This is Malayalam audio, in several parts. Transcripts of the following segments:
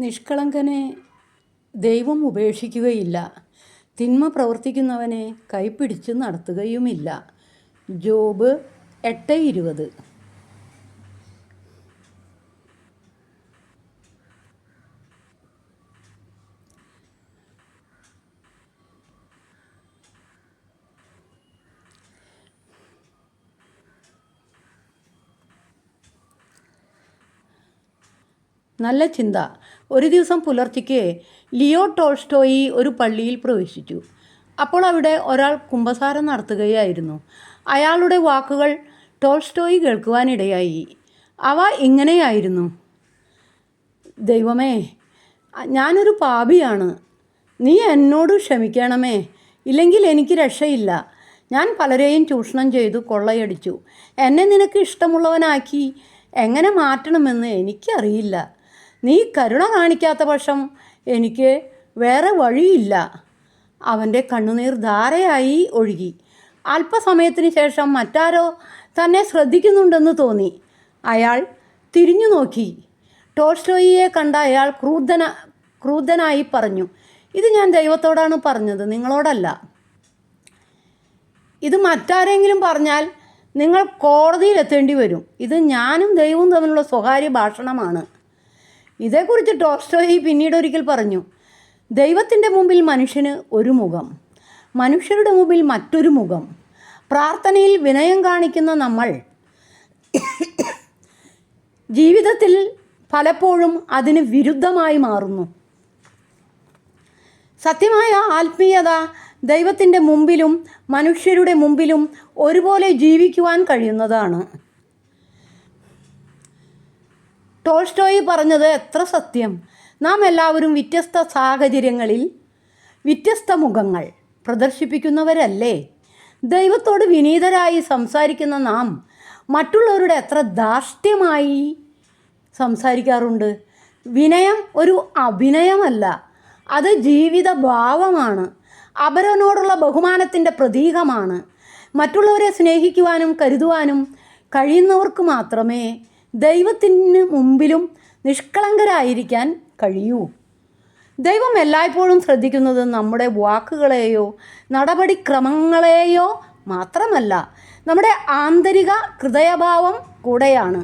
നിഷ്കളങ്കനെ ദൈവം ഉപേക്ഷിക്കുകയില്ല, തിന്മ പ്രവർത്തിക്കുന്നവനെ കൈപ്പിടിച്ച് നടത്തുകയുമില്ല. ജോബ് 8:20. നല്ല ചിന്ത. ഒരു ദിവസം പുലർച്ചയ്ക്ക് ലിയോ ടോൾസ്റ്റോയി ഒരു പള്ളിയിൽ പ്രവേശിച്ചു. അപ്പോൾ അവിടെ ഒരാൾ കുമ്പസാരം നടത്തുകയായിരുന്നു. അയാളുടെ വാക്കുകൾ ടോൾസ്റ്റോയി കേൾക്കുവാനിടയായി. അവ ഇങ്ങനെയായിരുന്നു: ദൈവമേ, ഞാനൊരു പാപിയാണ്. നീ എന്നോട് ക്ഷമിക്കണമേ, ഇല്ലെങ്കിൽ എനിക്ക് രക്ഷയില്ല. ഞാൻ പലരെയും ചൂഷണം ചെയ്തു, കൊള്ളയടിച്ചു. എന്നെ നിനക്ക് ഇഷ്ടമുള്ളവനാക്കി എങ്ങനെ മാറ്റണമെന്ന് എനിക്കറിയില്ല. നീ കരുണ കാണിക്കാത്ത പക്ഷം എനിക്ക് വേറെ വഴിയില്ല. അവൻ്റെ കണ്ണുനീർ ധാരയായി ഒഴുകി. അല്പസമയത്തിന് ശേഷം മറ്റാരോ തന്നെ ശ്രദ്ധിക്കുന്നുണ്ടെന്ന് തോന്നി. അയാൾ തിരിഞ്ഞു നോക്കി. ടോൾസ്റ്റോയിയെ കണ്ട അയാൾ ക്രൂദ്ധനായി പറഞ്ഞു: ഇത് ഞാൻ ദൈവത്തോടാണ് പറഞ്ഞത്, നിങ്ങളോടല്ല. ഇത് മറ്റാരെങ്കിലും പറഞ്ഞാൽ നിങ്ങൾ കോടതിയിലെത്തേണ്ടി വരും. ഇത് ഞാനും ദൈവവും തമ്മിലുള്ള സ്വകാര്യ ഭാഷണമാണ്. ഇതേക്കുറിച്ച് ടോൾസ്റ്റോയി പിന്നീടൊരിക്കൽ പറഞ്ഞു: ദൈവത്തിൻ്റെ മുമ്പിൽ മനുഷ്യന് ഒരു മുഖം, മനുഷ്യരുടെ മുമ്പിൽ മറ്റൊരു മുഖം. പ്രാർത്ഥനയിൽ വിനയം കാണിക്കുന്ന നമ്മൾ ജീവിതത്തിൽ പലപ്പോഴും അതിന് വിരുദ്ധമായി മാറുന്നു. സത്യമായ ആത്മീയത ദൈവത്തിൻ്റെ മുമ്പിലും മനുഷ്യരുടെ മുമ്പിലും ഒരുപോലെ ജീവിക്കുവാൻ കഴിയുന്നതാണ്. ടോൾസ്റ്റോയി പറഞ്ഞത് എത്ര സത്യം! നാം എല്ലാവരും വ്യത്യസ്ത സാഹചര്യങ്ങളിൽ വ്യത്യസ്ത മുഖങ്ങൾ പ്രദർശിപ്പിക്കുന്നവരല്ലേ? ദൈവത്തോട് വിനീതരായി സംസാരിക്കുന്ന നാം മറ്റുള്ളവരുടെ എത്ര ധാർഷ്ട്യമായി സംസാരിക്കാറുണ്ട്. വിനയം ഒരു അഭിനയമല്ല, അത് ജീവിത ഭാവമാണ്. അപരനോടുള്ള ബഹുമാനത്തിൻ്റെ പ്രതീകമാണ്. മറ്റുള്ളവരെ സ്നേഹിക്കുവാനും കരുതുവാനും കഴിയുന്നവർക്ക് മാത്രമേ ദൈവത്തിന് മുമ്പിലും നിഷ്കളങ്കരായിരിക്കാൻ കഴിയൂ. ദൈവം എല്ലായ്പ്പോഴും ശ്രദ്ധിക്കുന്നത് നമ്മുടെ വാക്കുകളെയോ നടപടിക്രമങ്ങളെയോ മാത്രമല്ല, നമ്മുടെ ആന്തരിക ഹൃദയഭാവം കൂടെയാണ്.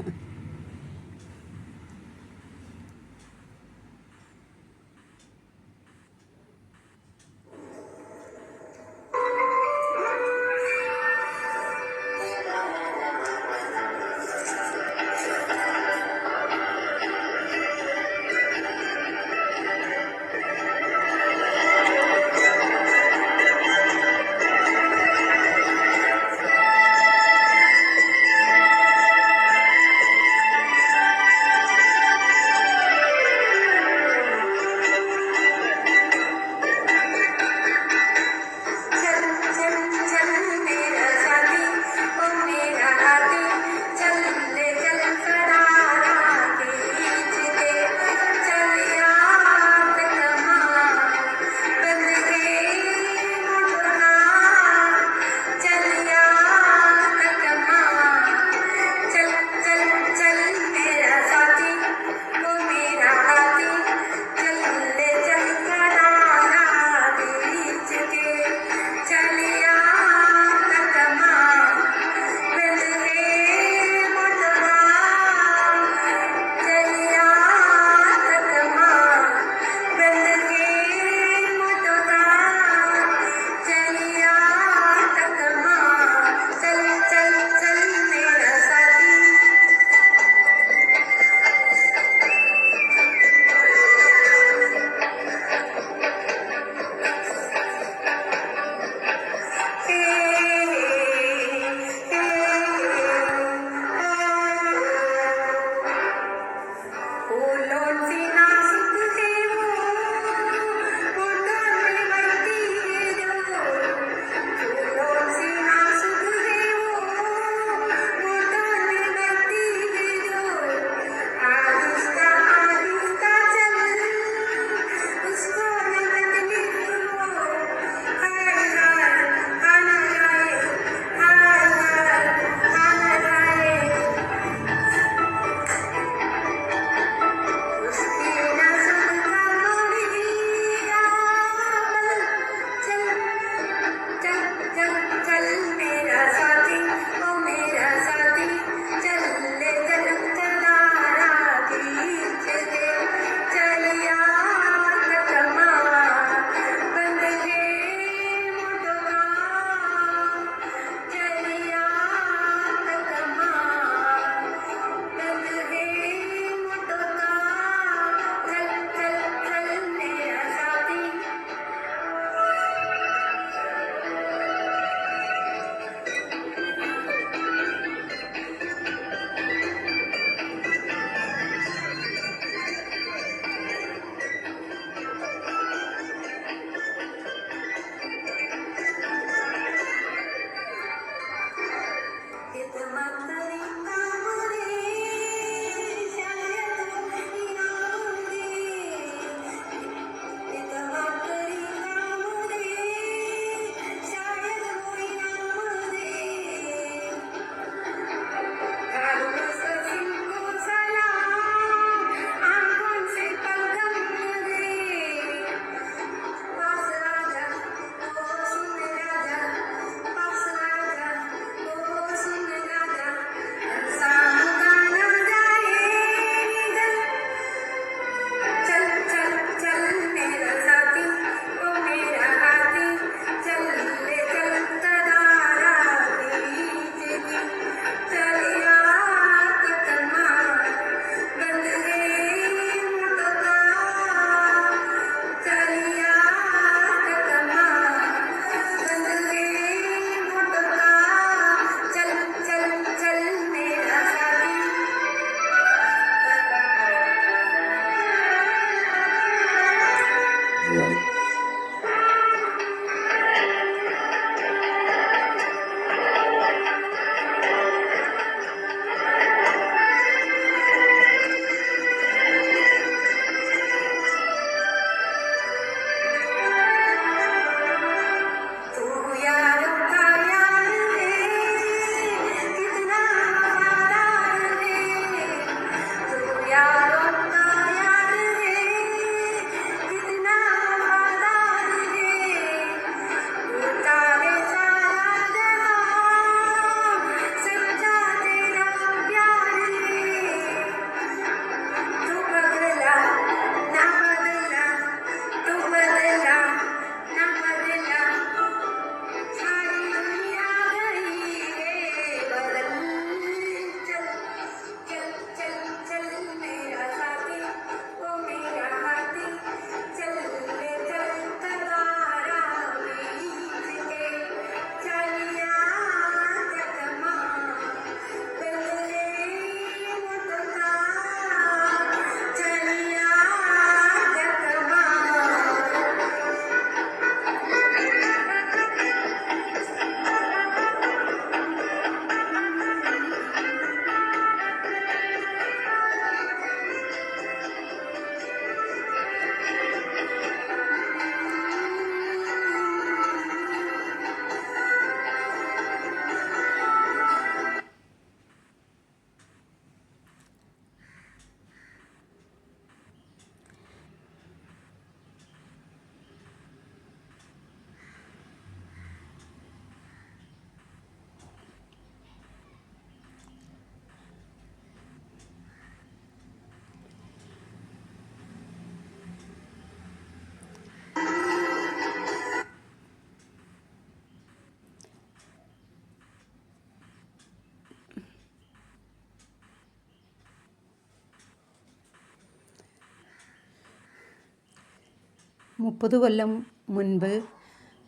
30 കൊല്ലം മുൻപ്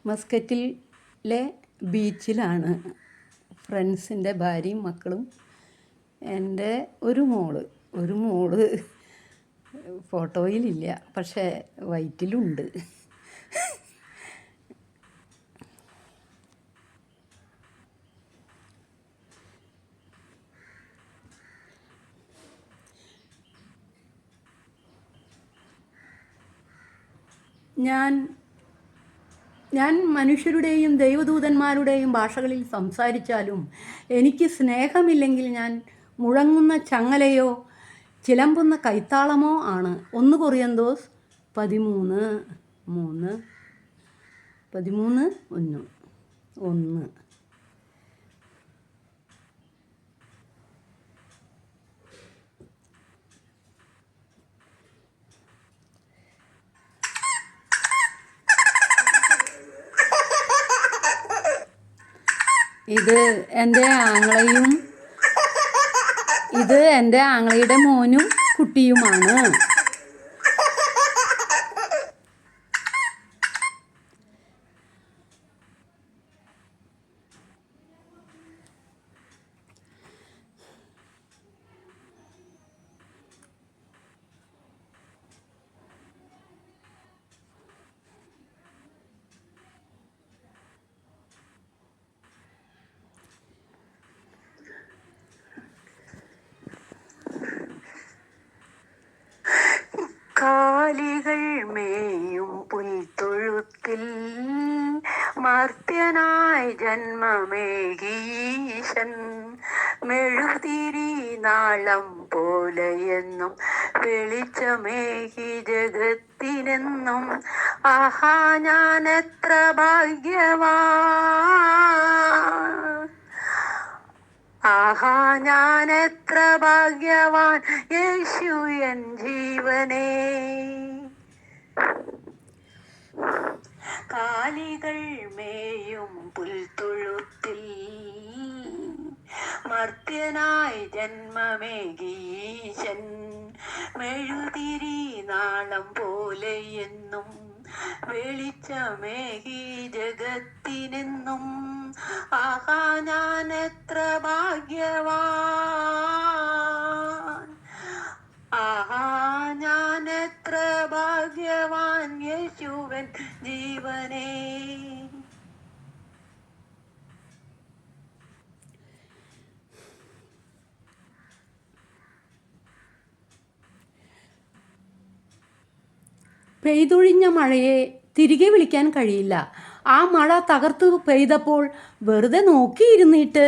മസ്കറ്റിലെ ബീച്ചിലാണ് ഫ്രണ്ട്സിൻ്റെ ഭാര്യയും മക്കളും എൻ്റെ ഒരു മോള് ഫോട്ടോയിലില്ല, പക്ഷേ വയറ്റിലുണ്ട്. ഞാൻ മനുഷ്യരുടെയും ദൈവദൂതന്മാരുടെയും ഭാഷകളിൽ സംസാരിച്ചാലും എനിക്ക് സ്നേഹമില്ലെങ്കിൽ ഞാൻ മുഴങ്ങുന്ന ചങ്ങലയോ ചിലമ്പുന്ന കൈത്താളമോ ആണ്. 1 കൊറിന്തോസ് 13:1. ഇത് എൻ്റെ ആങ്ങളയുടെ മോനും കുട്ടിയുമാണ്. കാലികൾ മേയും പുൽത്തൊഴുത്തിൽ മർത്യനായി ജന്മമേകീശൻ മെഴുതിരി നാളം പോലെയെന്നും വെളിച്ചമേകി ജഗത്തിനെന്നും. ആഹാ ഞാനെത്ര ഭാഗ്യവാൻ, ആഹാ ഞാനെത്ര ഭാഗ്യവാൻ, യേശു എൻ ജീവനേ. കാലികൾ മേയും പുൽത്തൊഴുത്തിൽ മർത്യനായി ജന്മമേകീശൻ മെഴുതിരി നാളം പോലെയെന്നും വെളിച്ചമേകി ജഗത്തിനെന്നും. ആഹാ ഞാനെത്ര ഭാഗ്യവാൻ, ആഹാ ഞാനെത്ര ഭാഗ്യവാൻ, യേശുവൻ ജീവനേ. പെയ്തൊഴിഞ്ഞ മഴയെ തിരികെ വിളിക്കാൻ കഴിയില്ല. ആ മഴ തകർത്ത് പെയ്തപ്പോൾ വെറുതെ നോക്കിയിരുന്നിട്ട്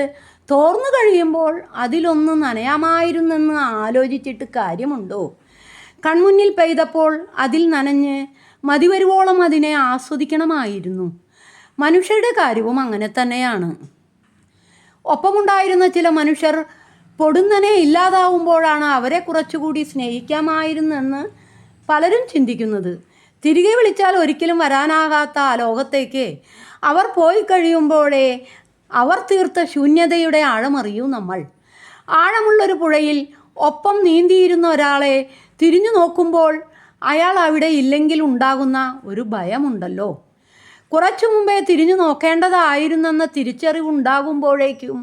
തോർന്നു കഴിയുമ്പോൾ അതിലൊന്ന് നനയാമായിരുന്നെന്ന് ആലോചിച്ചിട്ട് കാര്യമുണ്ടോ? കൺമുന്നിൽ പെയ്തപ്പോൾ അതിൽ നനഞ്ഞ് മതിവരുവോളം അതിനെ ആസ്വദിക്കണമായിരുന്നു. മനുഷ്യരുടെ കാര്യവും അങ്ങനെ തന്നെയാണ്. ഒപ്പമുണ്ടായിരുന്ന ചില മനുഷ്യർ പൊടുന്നനെ ഇല്ലാതാവുമ്പോഴാണ് അവരെ കുറച്ചുകൂടി സ്നേഹിക്കാമായിരുന്നെന്ന് പലരും ചിന്തിക്കുന്നത്. തിരികെ വിളിച്ചാൽ ഒരിക്കലും വരാനാകാത്ത ആ ലോകത്തേക്ക് അവർ പോയി കഴിയുമ്പോഴേ അവർ തീർത്ത ശൂന്യതയുടെ ആഴമറിയൂ നമ്മൾ. ആഴമുള്ളൊരു പുഴയിൽ ഒപ്പം നീന്തിയിരുന്ന ഒരാളെ തിരിഞ്ഞു നോക്കുമ്പോൾ അയാൾ അവിടെ ഇല്ലെങ്കിൽ ഉണ്ടാകുന്ന ഒരു ഭയമുണ്ടല്ലോ. കുറച്ചു മുമ്പേ തിരിഞ്ഞു നോക്കേണ്ടതായിരുന്നെന്ന തിരിച്ചറിവുണ്ടാകുമ്പോഴേക്കും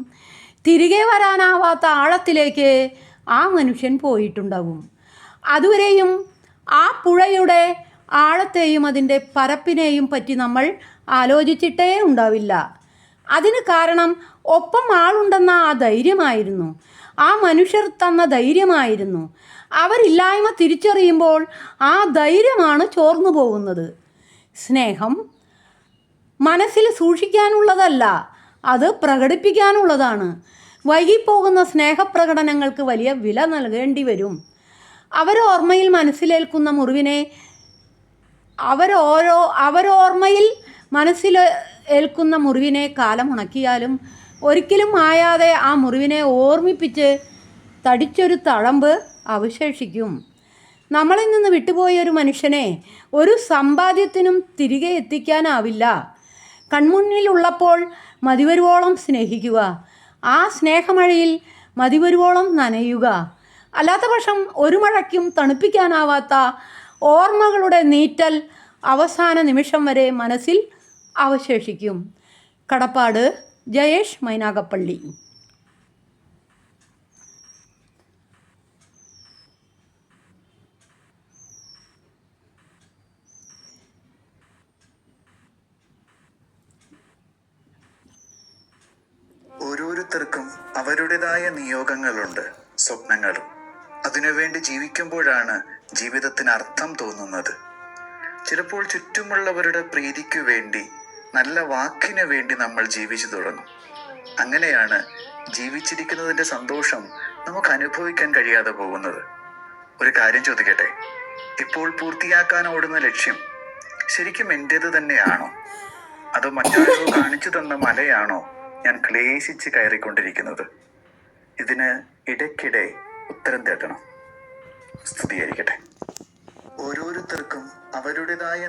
തിരികെ വരാനാവാത്ത ആഴത്തിലേക്ക് ആ മനുഷ്യൻ പോയിട്ടുണ്ടാകും. അതുവരെയും ആ പുഴയുടെ ആഴത്തെയും അതിൻ്റെ പരപ്പിനെയും പറ്റി നമ്മൾ ആലോചിച്ചിട്ടേ ഉണ്ടാവില്ല. അതിന് കാരണം ഒപ്പം ആളുണ്ടെന്ന ആ ധൈര്യമായിരുന്നു, ആ മനുഷ്യർ തന്ന ധൈര്യമായിരുന്നു. അവരില്ലായ്മ തിരിച്ചറിയുമ്പോൾ ആ ധൈര്യമാണ് ചോർന്നു പോകുന്നത്. സ്നേഹം മനസ്സിൽ സൂക്ഷിക്കാനുള്ളതല്ല, അത് പ്രകടിപ്പിക്കാനുള്ളതാണ്. വൈകിപ്പോകുന്ന സ്നേഹപ്രകടനങ്ങൾക്ക് വലിയ വില നൽകേണ്ടി വരും. അവരോർമ്മയിൽ മനസ്സിലേൽക്കുന്ന മുറിവിനെ ഏൽക്കുന്ന മുറിവിനെ കാലം ഉണക്കിയാലും ഒരിക്കലും മായാതെ ആ മുറിവിനെ ഓർമ്മിപ്പിച്ച് തടിച്ചൊരു തഴമ്പ് അവശേഷിക്കും. നമ്മളിൽ നിന്ന് വിട്ടുപോയൊരു മനുഷ്യനെ ഒരു സമ്പാദ്യത്തിനും തിരികെ എത്തിക്കാനാവില്ല. കൺമുന്നിലുള്ളപ്പോൾ മതിവരുവോളം സ്നേഹിക്കുക, ആ സ്നേഹമഴയിൽ മതിവരുവോളം നനയുക. അല്ലാത്ത പക്ഷം ഒരു മഴയ്ക്കും തണുപ്പിക്കാനാവാത്ത ഓർമ്മകളുടെ നീറ്റൽ അവസാന നിമിഷം വരെ മനസ്സിൽ അവശേഷിക്കും. കടപ്പാട് ജയേഷ് മൈനാഗപ്പള്ളി. ഓരോരുത്തർക്കും അവരുടേതായ നിയോഗങ്ങളുണ്ട്, സ്വപ്നങ്ങളും. അതിനുവേണ്ടി ജീവിക്കുമ്പോഴാണ് ജീവിതത്തിന് അർത്ഥം തോന്നുന്നത്. ചിലപ്പോൾ ചുറ്റുമുള്ളവരുടെ പ്രീതിക്കു വേണ്ടി, നല്ല വാക്കിനു വേണ്ടി നമ്മൾ ജീവിച്ചു തുടങ്ങും. അങ്ങനെയാണ് ജീവിച്ചിരിക്കുന്നതിൻ്റെ സന്തോഷം നമുക്ക് അനുഭവിക്കാൻ കഴിയാതെ പോകുന്നത്. ഒരു കാര്യം ചോദിക്കട്ടെ, ഇപ്പോൾ പൂർത്തിയാക്കാൻ ഓടുന്ന ലക്ഷ്യം ശരിക്കും എൻ്റേത് തന്നെയാണോ? അതോ മറ്റാരോ കാണിച്ചു തന്ന മലയാണോ ഞാൻ ക്ലേശിച്ച് കയറിക്കൊണ്ടിരിക്കുന്നത്? ഇതിന് ഇടയ്ക്കിടെ ഉത്തരം തേടണം. സ്തുതിയായിരിക്കട്ടെ. ഓരോരുത്തർക്കും അവരുടേതായ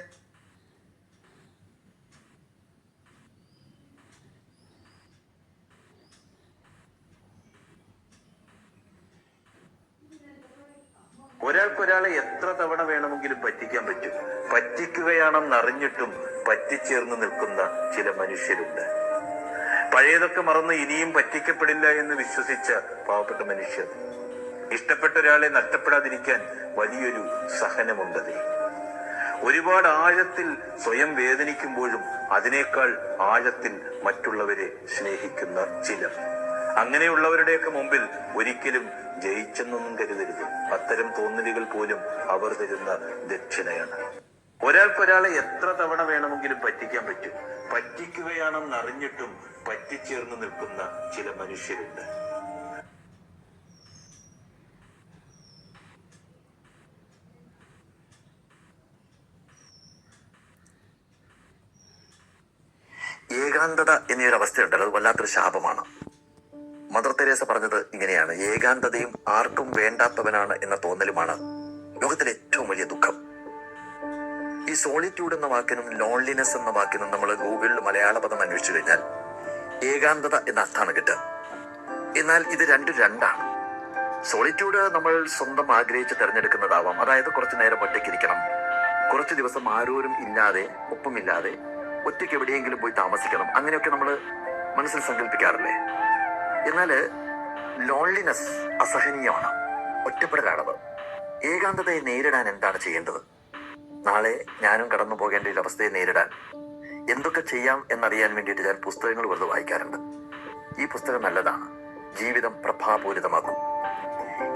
ഒരാൾക്കൊരാളെ എത്ര തവണ വേണമെങ്കിലും പറ്റിക്കാൻ പറ്റും. പറ്റിക്കുകയാണെന്നറിഞ്ഞിട്ടും പറ്റിച്ചേർന്ന് നിൽക്കുന്ന ചില മനുഷ്യരുണ്ട്. പഴയതൊക്കെ മറന്ന് ഇനിയും പറ്റിക്കപ്പെടില്ല എന്ന് വിശ്വസിച്ച പാവപ്പെട്ട മനുഷ്യർ. ഇഷ്ടപ്പെട്ട ഒരാളെ നഷ്ടപ്പെടാതിരിക്കാൻ വലിയൊരു സഹനമുണ്ടതിൽ. ഒരുപാട് ആഴത്തിൽ സ്വയം വേദനിക്കുമ്പോഴും അതിനേക്കാൾ ആഴത്തിൽ മറ്റുള്ളവരെ സ്നേഹിക്കുന്ന ചിലർ. അങ്ങനെയുള്ളവരുടെയൊക്കെ മുമ്പിൽ ഒരിക്കലും ജയിച്ചെന്നൊന്നും കരുതരുത്. അത്തരം തോന്നലുകൾ പോലും അവർ തരുന്ന ദക്ഷിണയാണ്. ഒരാൾക്കൊരാളെ എത്ര തവണ വേണമെങ്കിലും പറ്റിക്കാൻ പറ്റും. പറ്റിക്കുകയാണെന്നറിഞ്ഞിട്ടും പറ്റിച്ചേർന്ന് നിൽക്കുന്ന ചില മനുഷ്യരുണ്ട്. ഏകാന്തത എന്നൊരു അവസ്ഥയുണ്ടല്ലോ, അത് വല്ലാത്തൊരു ശാപമാണ്. മദർ തെരേസ പറഞ്ഞത് ഇങ്ങനെയാണ്: ഏകാന്തതയും ആർക്കും വേണ്ടാത്തവനാണ് എന്ന തോന്നലുമാണ് ലോകത്തിലെ ഏറ്റവും വലിയ ദുഃഖം. ഈ സോളിറ്റ്യൂഡ് എന്ന വാക്കിനും ലോൺലിനെസ് എന്ന വാക്കിനും നമ്മൾ ഗൂഗിളിൽ മലയാള പദം അന്വേഷിച്ചു കഴിഞ്ഞാൽ ഏകാന്തത എന്ന അർത്ഥമാണ് കിട്ടുക. എന്നാൽ ഇത് രണ്ടാണ്. സോളിറ്റ്യൂഡ് നമ്മൾ സ്വന്തം ആഗ്രഹിച്ച് തിരഞ്ഞെടുക്കുന്നതാവാം. അതായത് കുറച്ചു നേരം ഒറ്റയ്ക്കിരിക്കണം, കുറച്ച് ദിവസം ആരോരും ഇല്ലാതെ, ഒപ്പമില്ലാതെ ഒറ്റയ്ക്ക് എവിടെയെങ്കിലും പോയി താമസിക്കണം, അങ്ങനെയൊക്കെ നമ്മൾ മനസ്സിൽ സങ്കല്പിക്കാറില്ലേ? എന്നാൽ ലോൺലിനെസ് അസഹനീയമാണ്, ഒറ്റപ്പെടലാണത്. ഏകാന്തതയെ നേരിടാൻ എന്താണ് ചെയ്യേണ്ടത്? നാളെ ഞാനും കടന്നു പോകേണ്ട ഒരു അവസ്ഥയെ നേരിടാൻ എന്തൊക്കെ ചെയ്യാം എന്നറിയാൻ വേണ്ടിയിട്ട് ഞാൻ പുസ്തകങ്ങൾ വെറുതെ വായിക്കാറുണ്ട്. ഈ പുസ്തകം നല്ലതാണ്, ജീവിതം പ്രഭാപൂരിതമാക്കും.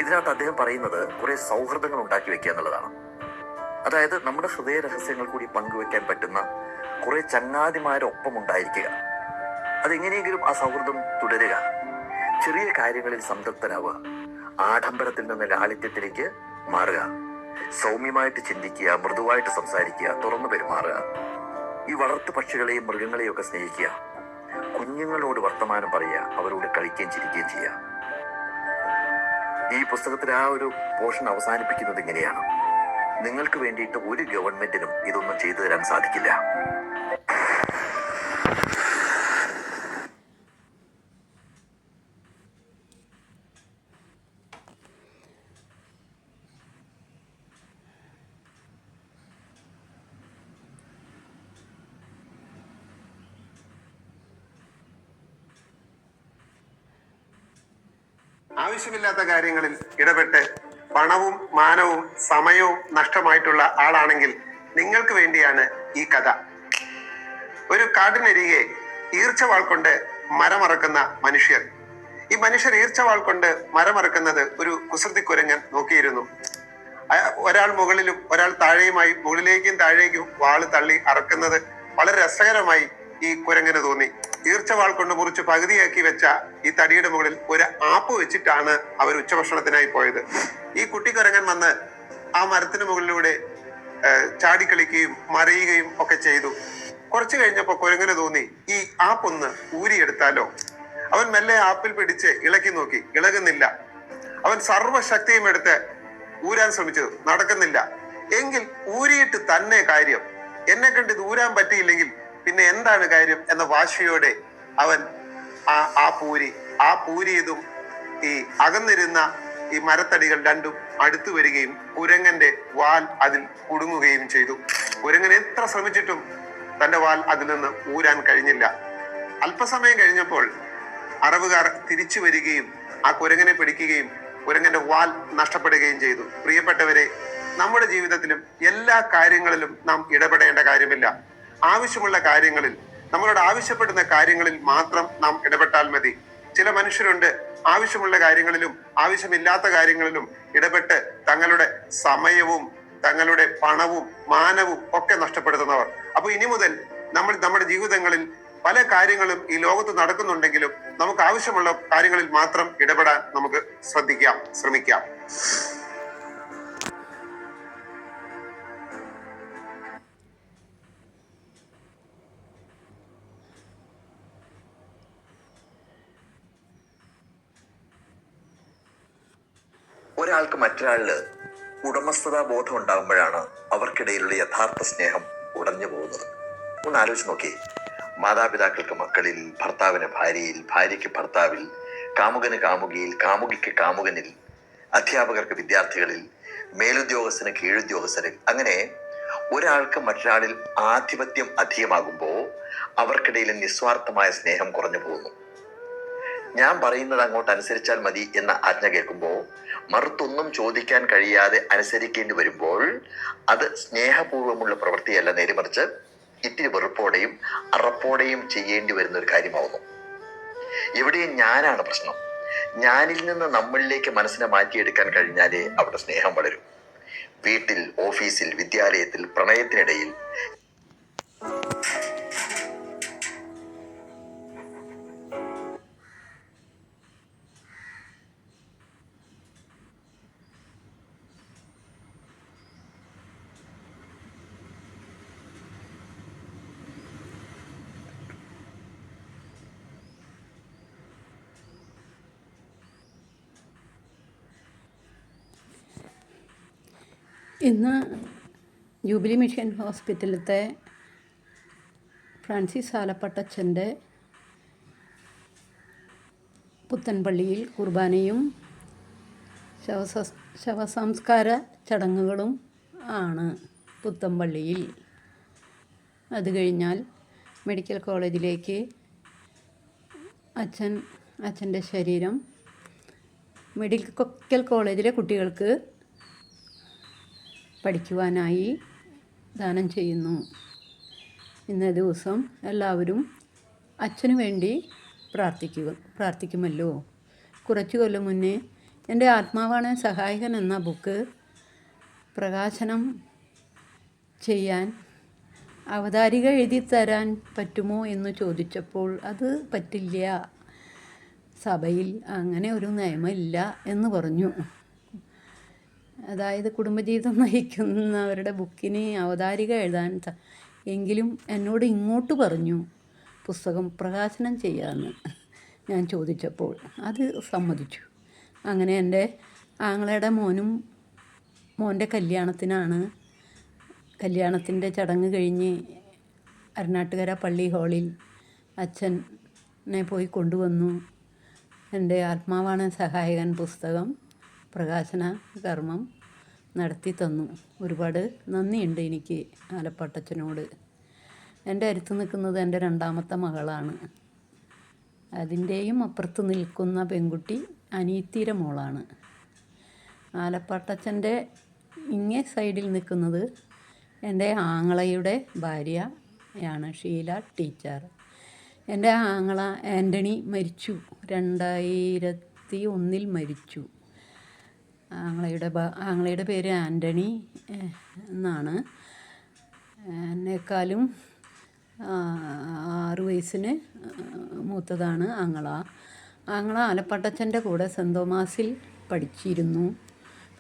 ഇതിനകത്ത് അദ്ദേഹം പറയുന്നത് കുറെ സൗഹൃദങ്ങൾ ഉണ്ടാക്കി വെക്കുക എന്നുള്ളതാണ്. അതായത് നമ്മുടെ ഹൃദയ രഹസ്യങ്ങൾ കൂടി പങ്കുവെക്കാൻ പറ്റുന്ന കുറെ ചങ്ങാതിമാരൊപ്പം ഉണ്ടായിരിക്കുക. അതെങ്ങനെയെങ്കിലും ആ സൗഹൃദം തുടരുക. ചെറിയ കാര്യങ്ങളിൽ സംതൃപ്തനാവുക. ആഡംബരത്തിൽ നിന്ന് ലാളിത്യത്തിലേക്ക് മാറുക. സൗമ്യമായിട്ട് ചിന്തിക്കുക, മൃദുവായിട്ട് സംസാരിക്കുക, തുറന്നു പെരുമാറുക. ഈ വളർത്തു പക്ഷികളെയും മൃഗങ്ങളെയും ഒക്കെ സ്നേഹിക്കുക. കുഞ്ഞുങ്ങളോട് വർത്തമാനം പറയുക, അവരോട് കളിക്കുകയും ചിരിക്കുകയും ചെയ്യുക. ഈ പുസ്തകത്തിൽ ആ ഒരു പോർഷൻ അവസാനിപ്പിക്കുന്നത് ഇങ്ങനെയാണ്: നിങ്ങൾക്ക് വേണ്ടിയിട്ട് ഒരു ഗവൺമെന്റിനും ഇതൊന്നും ചെയ്തു തരാൻ സാധിക്കില്ല. ആവശ്യമില്ലാത്ത കാര്യങ്ങളിൽ ഇടപെട്ട് പണവും മാനവും സമയവും നഷ്ടമായിട്ടുള്ള ആളാണെങ്കിൽ നിങ്ങൾക്ക് വേണ്ടിയാണ് ഈ കഥ. ഒരു കാടിനരികെ ഈർച്ചവാൾ കൊണ്ട് മരമറക്കുന്ന മനുഷ്യർ. ഈ മനുഷ്യർ ഈർച്ചവാൾ കൊണ്ട് മരമറക്കുന്നത് ഒരു കുസൃതിക്കുരങ്ങൻ നോക്കിയിരുന്നു. ഒരാൾ മുകളിലും ഒരാൾ താഴെയുമായി, മുകളിലേക്കും താഴേക്കും വാള് തള്ളി അറക്കുന്നത് വളരെ രസകരമായി ഈ കുരങ്ങന് തോന്നി. ഈർച്ചവാൾ കൊണ്ട് മുറിച്ച് പകുതിയാക്കി വെച്ച ഈ തടിയുടെ മുകളിൽ ഒരു ആപ്പ് വെച്ചിട്ടാണ് അവർ ഉച്ചഭക്ഷണത്തിനായി പോയത്. ഈ കുട്ടിക്കുരങ്ങൻ വന്ന് ആ മരത്തിന് മുകളിലൂടെ ചാടിക്കളിക്കുകയും മറിയുകയും ഒക്കെ ചെയ്തു. കുറച്ചു കഴിഞ്ഞപ്പോ കുരങ്ങന് തോന്നി, ഈ ആപ്പ് ഒന്ന് ഊരിയെടുത്താലോ. അവൻ മെല്ലെ ആപ്പിൽ പിടിച്ച് ഇളക്കി നോക്കി, ഇളകുന്നില്ല. അവൻ സർവശക്തിയും എടുത്ത് ഊരാൻ ശ്രമിച്ചു, നടക്കുന്നില്ല. എങ്കിൽ ഊരിയിട്ട് തന്നെ കാര്യം, എന്നെ കണ്ട് ഇത് ഊരാൻ പറ്റിയില്ലെങ്കിൽ പിന്നെ എന്താണ് കാര്യം എന്ന വാശിയോടെ അവൻ ആ പൂരിയതും ഈ അകന്നിരുന്ന ഈ മരത്തടികൾ രണ്ടും അടുത്തു വരികയും കുരങ്ങന്റെ വാൽ അതിൽ കുടുങ്ങുകയും ചെയ്തു. കുരങ്ങൻ എത്ര ശ്രമിച്ചിട്ടും തന്റെ വാൽ അതിൽ നിന്ന് ഊരാൻ കഴിഞ്ഞില്ല. അല്പസമയം കഴിഞ്ഞപ്പോൾ അറവുകാർ തിരിച്ചു വരികയും ആ കുരങ്ങനെ പിടിക്കുകയും കുരങ്ങന്റെ വാൽ നഷ്ടപ്പെടുകയും ചെയ്തു. പ്രിയപ്പെട്ടവരെ, നമ്മുടെ ജീവിതത്തിലും എല്ലാ കാര്യങ്ങളിലും നാം ഇടപെടേണ്ട കാര്യമില്ല. ആവശ്യമുള്ള കാര്യങ്ങളിൽ, നമ്മളോട് ആവശ്യപ്പെടുന്ന കാര്യങ്ങളിൽ മാത്രം നാം ഇടപെട്ടാൽ മതി. ചില മനുഷ്യരുണ്ട് ആവശ്യമുള്ള കാര്യങ്ങളിലും ആവശ്യമില്ലാത്ത കാര്യങ്ങളിലും ഇടപെട്ട് തങ്ങളുടെ സമയവും തങ്ങളുടെ പണവും മാനവും ഒക്കെ നഷ്ടപ്പെടുത്തുന്നവർ. അപ്പൊ ഇനി മുതൽ നമ്മൾ നമ്മുടെ ജീവിതങ്ങളിൽ പല കാര്യങ്ങളും ഈ ലോകത്ത് നടക്കുന്നുണ്ടെങ്കിലും നമുക്ക് ആവശ്യമുള്ള കാര്യങ്ങളിൽ മാത്രം ഇടപെടാൻ നമുക്ക് ശ്രമിക്കാം. ഒരാൾക്ക് മറ്റൊരാളില് ഉടമസ്ഥതാ ബോധം ഉണ്ടാകുമ്പോഴാണ് അവർക്കിടയിലുള്ള യഥാർത്ഥ സ്നേഹം ഉടഞ്ഞു പോകുന്നത്. ഒന്ന് ആലോചിച്ച് നോക്കി. മാതാപിതാക്കൾക്ക് മക്കളിൽ, ഭർത്താവിന് ഭാര്യയിൽ, ഭാര്യയ്ക്ക് ഭർത്താവിൽ, കാമുകന് കാമുകിയിൽ, കാമുകിക്ക് കാമുകനിൽ, അധ്യാപകർക്ക് വിദ്യാർത്ഥികളിൽ, മേലുദ്യോഗസ്ഥന് കീഴുദ്യോഗസ്ഥരിൽ, അങ്ങനെ ഒരാൾക്ക് മറ്റൊരാളിൽ ആധിപത്യം അധികമാകുമ്പോൾ അവർക്കിടയിൽ നിസ്വാർത്ഥമായ സ്നേഹം കുറഞ്ഞു പോകുന്നു. ഞാൻ പറയുന്നത് അങ്ങോട്ട് അനുസരിച്ചാൽ മതി എന്ന ആജ്ഞ കേൾക്കുമ്പോൾ മറുത്തൊന്നും ചോദിക്കാൻ കഴിയാതെ അനുസരിക്കേണ്ടി വരുമ്പോൾ അത് സ്നേഹപൂർവ്വമുള്ള പ്രവൃത്തിയല്ല, നേരെമറിച്ച് ഇത്തിരി വെറുപ്പോടെയും അറപ്പോടെയും ചെയ്യേണ്ടി വരുന്ന ഒരു കാര്യമാവുന്നു. എവിടെയും ഞാനാണ് പ്രശ്നം. ഞാനിൽ നിന്ന് നമ്മളിലേക്ക് മനസ്സിനെ മാറ്റിയെടുക്കാൻ കഴിഞ്ഞാലേ അവിടെ സ്നേഹം വളരും. വീട്ടിൽ, ഓഫീസിൽ, വിദ്യാലയത്തിൽ, പ്രണയത്തിനിടയിൽ ഇന്ന് ജൂബിലി മിഷൻ ഹോസ്പിറ്റലത്തെ ഫ്രാൻസിസ് ആലപ്പട്ടച്ചൻ്റെ പുത്തൻപള്ളിയിൽ കുർബാനയും ശവസംസ്കാര ചടങ്ങുകളും ആണ് പുത്തൻപള്ളിയിൽ. അത് കഴിഞ്ഞാൽ മെഡിക്കൽ കോളേജിലേക്ക് അച്ഛൻ്റെ ശരീരം മെഡിക്കൽ കോളേജിലെ കുട്ടികൾക്ക് പഠിക്കുവാനായി ദാനം ചെയ്യുന്നു. ഇന്നേ ദിവസം എല്ലാവരും അച്ഛനു വേണ്ടി പ്രാർത്ഥിക്കുമല്ലോ. കുറച്ചു കൊല്ലം മുന്നേ എൻ്റെ ആത്മാവാണ് സഹായകൻ എന്ന ബുക്ക് പ്രകാശനം ചെയ്യാൻ അവതാരിക എഴുതി തരാൻ പറ്റുമോ എന്ന് ചോദിച്ചപ്പോൾ അത് പറ്റില്ല, സഭയിൽ അങ്ങനെ ഒരു നിയമമില്ല എന്ന് പറഞ്ഞു. അതായത് കുടുംബജീവിതം നയിക്കുന്നവരുടെ ബുക്കിന് അവതാരിക എഴുതാൻ എങ്കിലും എന്നോട് ഇങ്ങോട്ട് പറഞ്ഞു പുസ്തകം പ്രകാശനം ചെയ്യാമെന്ന് ഞാൻ ചോദിച്ചപ്പോൾ അത് സമ്മതിച്ചു. അങ്ങനെ എൻ്റെ ആങ്ങളയുടെ മോൻ്റെ കല്യാണത്തിൻ്റെ ചടങ്ങ് കഴിഞ്ഞ് അരുണാട്ടുകര പള്ളി ഹാളിൽ അച്ഛനെ പോയി കൊണ്ടുവന്നു. എൻ്റെ ആത്മാവാണ് സഹായകൻ പുസ്തകം പ്രകാശന കർമ്മം നടത്തി തന്നു. ഒരുപാട് നന്ദിയുണ്ട് എനിക്ക് ആലപ്പട്ടച്ചനോട്. എൻ്റെ അടുത്ത് നിൽക്കുന്നത് എൻ്റെ രണ്ടാമത്തെ മകളാണ്. അതിൻ്റെയും അപ്പുറത്ത് നിൽക്കുന്ന പെൺകുട്ടി അനിയത്തിയുടെ മോളാണ്. ആലപ്പട്ടച്ചൻ്റെ ഇങ്ങേ സൈഡിൽ നിൽക്കുന്നത് എൻ്റെ ആങ്ങളയുടെ ഭാര്യയാണ്, ഷീല ടീച്ചർ. എൻ്റെ ആങ്ങള ആൻ്റണി മരിച്ചു, 2001 മരിച്ചു. ആങ്ങളയുടെ പേര് ആൻ്റണി എന്നാണ്. എന്നെക്കാളും 6 വയസ്സിന് മൂത്തതാണ് ആങ്ങള. ആലപ്പട്ടച്ചൻ്റെ കൂടെ സെൻറ് തോമാസിൽ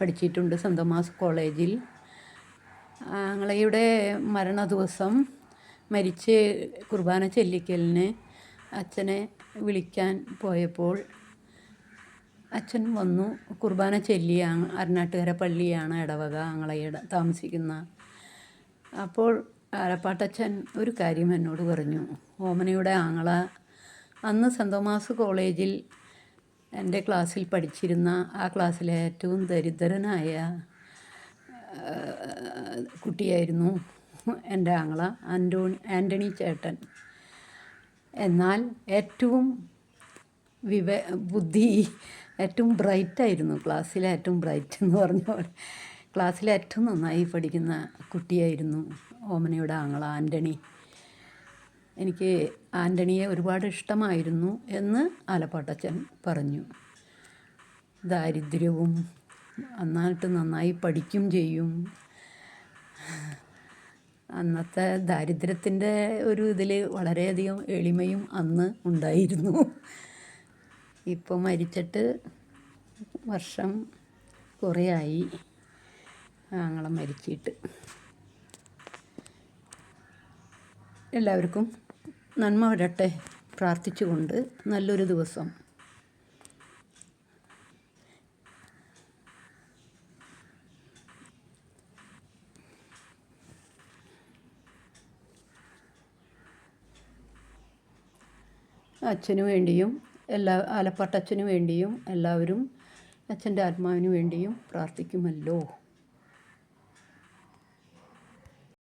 പഠിച്ചിട്ടുണ്ട്, സെൻറ് തോമസ് കോളേജിൽ. ആങ്ങളയുടെ മരണ ദിവസം മരിച്ച് കുർബാന ചെല്ലിക്കലിന് അച്ഛനെ വിളിക്കാൻ പോയപ്പോൾ അച്ഛൻ വന്നു. കുർബാന ചൊല്ലി. അരുണാട്ടുകര പള്ളിയാണ് ഇടവക ആങ്ങളയുടെ താമസിക്കുന്ന. അപ്പോൾ ആലപ്പാട്ടച്ചൻ ഒരു കാര്യം എന്നോട് പറഞ്ഞു. ഓമനയുടെ ആങ്ങള അന്ന് സെൻറ് തോമസ് കോളേജിൽ എൻ്റെ ക്ലാസ്സിൽ പഠിച്ചിരുന്ന ആ ക്ലാസ്സിലെ ഏറ്റവും ദരിദ്രനായ കുട്ടിയായിരുന്നു എൻ്റെ ആങ്ങള ആൻ്റണി ചേട്ടൻ. എന്നാൽ ഏറ്റവും ബുദ്ധി ഏറ്റവും ബ്രൈറ്റായിരുന്നു, ക്ലാസ്സിലെ ഏറ്റവും ബ്രൈറ്റ് എന്ന് പറഞ്ഞ പോലെ ക്ലാസ്സിലെ ഏറ്റവും നന്നായി പഠിക്കുന്ന കുട്ടിയായിരുന്നു ഓമനയുടെ ആങ്ങള ആൻ്റണി. എനിക്ക് ആൻ്റണിയെ ഒരുപാട് ഇഷ്ടമായിരുന്നു എന്ന് ആലപ്പാട്ടച്ചൻ പറഞ്ഞു. ദാരിദ്ര്യവും നന്നായി പഠിക്കും ചെയ്യും. അന്നത്തെ ദാരിദ്ര്യത്തിൻ്റെ ഒരു ഇതിൽ വളരെയധികം എളിമയും അന്ന് ഉണ്ടായിരുന്നു. ഇപ്പോൾ മരിച്ചിട്ട് വർഷം കുറേ ആയി ആങ്ങളെ മരിച്ചിട്ട്. എല്ലാവർക്കും നന്മ വരട്ടെ പ്രാർത്ഥിച്ചുകൊണ്ട് നല്ലൊരു ദിവസം. അച്ഛനു വേണ്ടിയും ആലപ്പാട്ടച്ഛനു വേണ്ടിയും എല്ലാവരും അച്ഛൻ്റെ ആത്മാവിന് വേണ്ടിയും പ്രാർത്ഥിക്കുമല്ലോ.